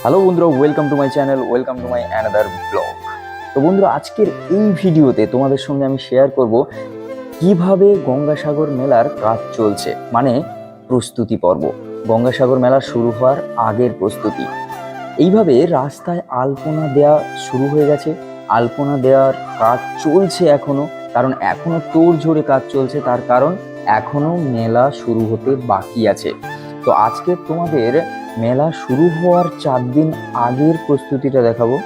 Hello বন্ধুরা, welcome to my channel, welcome to my another blog. তো বন্ধুরা, আজকের এই ভিডিওতে তোমাদের সঙ্গে আমি শেয়ার করব কিভাবে গঙ্গাসাগর মেলার কাজ চলছে, মানে প্রস্তুতি পর্ব। গঙ্গাসাগর মেলা শুরু হওয়ার আগের প্রস্তুতি। এইভাবে রাস্তায় আলপনা দেয়া শুরু হয়ে গেছে। আলপনা দেওয়ার কাজ চলছে এখনো, কারণ এখনো তোড়জোড়ে কাজ চলছে। তার কারণ এখনো মেলা শুরু হতে বাকি আছে। তো আজকে তোমাদের মেলা শুরু হওয়ার 4 দিন আগের প্রস্তুতিটা দেখাবো।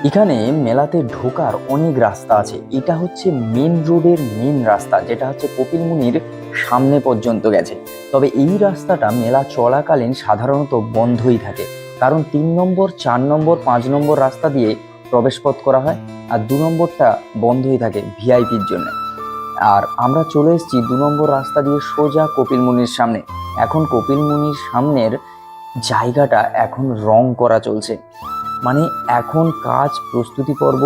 এখানে মেলাতে ঢোকার অনেক রাস্তা আছে। এটা হচ্ছে মেন রোডের মেন রাস্তা, যেটা হচ্ছে কপিলমুনির সামনে পর্যন্ত গেছে। তবে এই রাস্তাটা মেলা চলাকালীন সাধারণত বন্ধই থাকে, কারণ 3 নম্বর, 4 নম্বর, 5 নম্বর রাস্তা দিয়ে প্রবেশপথ করা হয়, আর 2 নম্বরটা বন্ধই থাকে ভিআইপির জন্য। আর আমরা চলে এসেছি 2 নম্বর রাস্তা দিয়ে সোজা কপিলমুনির সামনে। এখন কপিলমুনির সামনের জায়গাটা এখন রং করা চলছে, মানে এখন কাজ প্রস্তুতি পর্ব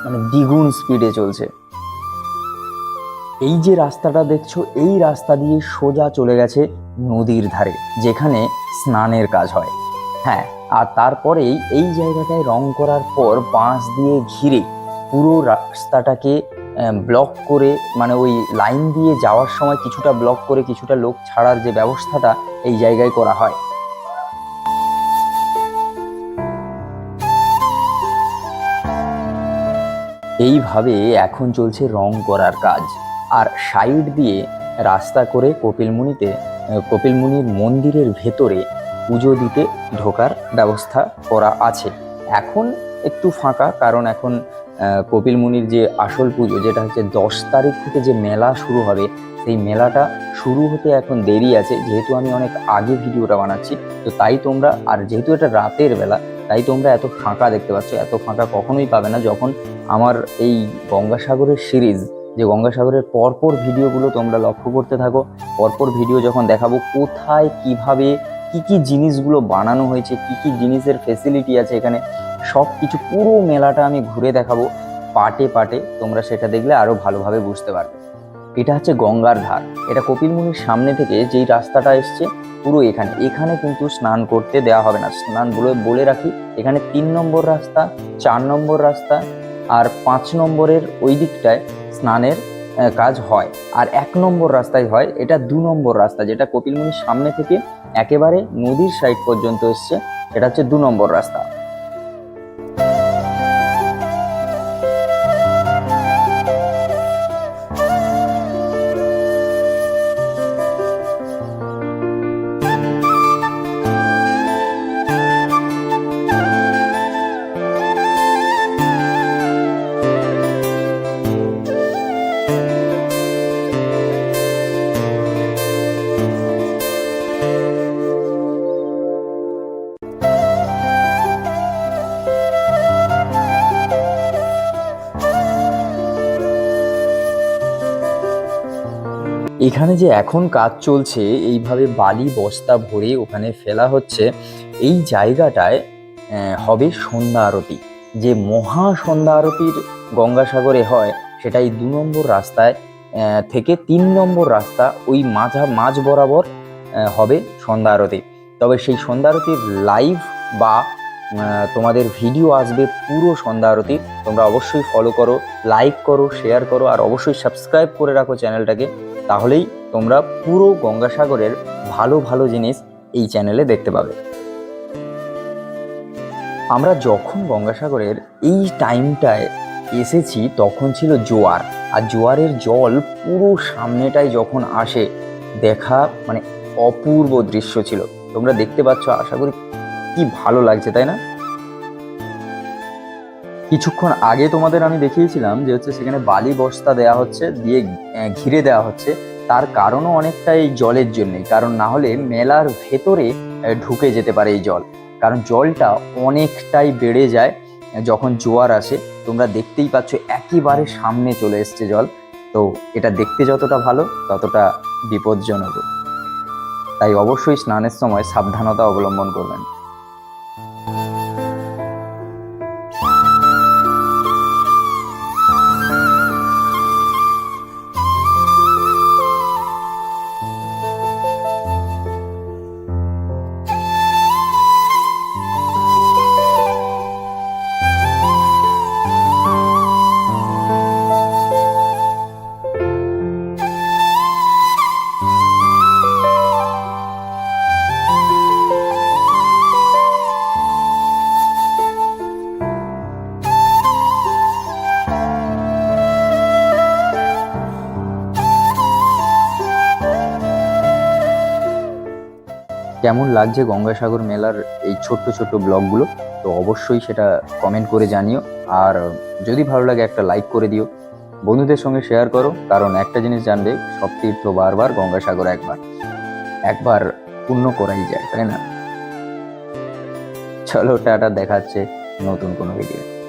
মানে দ্বিগুণ স্পিডে চলছে। এই যে রাস্তাটা দেখছো, এই রাস্তা দিয়ে সোজা চলে গেছে নদীর ধারে, যেখানে স্নানের কাজ হয়। হ্যাঁ, আর তারপরেই এই জায়গাটায় রং করার পর বাঁশ দিয়ে ঘিরে পুরো রাস্তাটাকে ব্লক করে, মানে ওই লাইন দিয়ে যাওয়ার সময় কিছুটা ব্লক করে কিছুটা লোক ছাড়ার যে ব্যবস্থাটা এই জায়গায় করা হয়। এইভাবে এখন চলছে রং করার কাজ। আর সাইড দিয়ে রাস্তা করে কপিলমুনির মন্দিরের ভেতরে পুজো দিতে ঢোকার ব্যবস্থা করা আছে। এখন একটু ফাঁকা, কারণ এখন কপিলমুনির যে আসল পুজো, যেটা হচ্ছে 10 তারিখ থেকে যে মেলা শুরু হবে, সেই মেলাটা শুরু হতে এখন দেরি আছে। যেহেতু আমি অনেক আগে ভিডিওটা বানাচ্ছি, তো তাই তোমরা, আর যেহেতু এটা রাতের বেলা, তাই তোমরা এত ফাঁকা দেখতে পাচ্ছ। এত ফাঁকা কখনোই পাবে না যখন আমার এই গঙ্গাসাগরের সিরিজ, যে গঙ্গাসাগরের পরপর ভিডিওগুলো তোমরা লক্ষ্য করতে থাকো। পরপর ভিডিও যখন দেখাবো কোথায় কিভাবে কি কি জিনিসগুলো বানানো হয়েছে, কি কি জিনিসের ফেসিলিটি আছে এখানে, সব কিছু পুরো মেলাটা আমি ঘুরে দেখাবো পাটে পাটে। তোমরা সেটা দেখলে আরো ভালোভাবে বুঝতে পারবে। এটা হচ্ছে গঙ্গার ধার। এটা কপিলমুনির সামনে থেকে যেই রাস্তাটা এসছে, পুরো এখানে কিন্তু স্নান করতে দেওয়া হবে না। স্নান বলে রাখি, এখানে 3 নম্বর রাস্তা, 4 নম্বর রাস্তা আর 5 নম্বরের ওই দিকটায় স্নানের কাজ হয়। আর 1 নম্বর রাস্তায় হয়। এটা 2 নম্বর রাস্তা, যেটা কপিলমুনির সামনে থেকে একেবারে নদীর সাইড পর্যন্ত এসছে, এটা হচ্ছে 2 নম্বর রাস্তা। এখানে যে এখন কাজ চলছে, এইভাবে বালি বস্তা ভরে ওখানে ফেলা হচ্ছে। এই জায়গাটায় হবে সন্ধ্যা আরতি। যে মহা সন্ধ্যা আরতির গঙ্গাসাগরে হয়, সেটাই 2 নম্বর রাস্তায় থেকে 3 নম্বর রাস্তা ওই মাঝ বরাবর হবে সন্ধ্যা আরতি। তবে সেই সন্ধ্যা আরতির লাইভ বা তোমাদের ভিডিও আসবে পুরো সন্ধ্যা আরতি। তোমরা অবশ্যই ফলো করো, লাইক করো, শেয়ার করো, আর অবশ্যই সাবস্ক্রাইব করে রাখো চ্যানেলটাকে। তাহলেই তোমরা পুরো গঙ্গাসাগরের ভালো ভালো জিনিস এই চ্যানেলে দেখতে পাবে। আমরা যখন গঙ্গাসাগরের এই টাইমটায় এসেছি, তখন ছিল জোয়ার। আর জোয়ারের জল পুরো সামনেটায় যখন আসে, দেখা মানে অপূর্ব দৃশ্য ছিল। তোমরা দেখতে পাচ্ছ, আশা করি কি ভালো লাগছে, তাই না? কিছুক্ষণ আগে তোমাদের আমি দেখিয়েছিলাম যে হচ্ছে সেখানে বালি বস্তা দেয়া হচ্ছে, দিয়ে ঘিরে দেওয়া হচ্ছে। তার কারণও অনেকটা এই জলের জন্যই, কারণ না হলে মেলার ভেতরে ঢুকে যেতে পারে এই জল। কারণ জলটা অনেকটাই বেড়ে যায় যখন জোয়ার আসে। তোমরা দেখতেই পাচ্ছ একেবারে সামনে চলে এসছে জল। তো এটা দেখতে যতটা ভালো, ততটা বিপজ্জনক। তাই অবশ্যই স্নানের সময় সাবধানতা অবলম্বন করবেন। কেমন লাগছে গঙ্গাসাগর মেলার এই ছোট্ট ছোট্ট ব্লগগুলো, তো অবশ্যই সেটা কমেন্ট করে জানিও। আর যদি ভালো লাগে একটা লাইক করে দিও, বন্ধুদের সঙ্গে শেয়ার করো, কারণ একটা জিনিস জানবে, সব তীর্থ বারবার, গঙ্গাসাগর একবার, একবার পূর্ণ করাই যায়, তাই না? চলো টাটা, দেখাচ্ছে নতুন কোনো ভিডিও।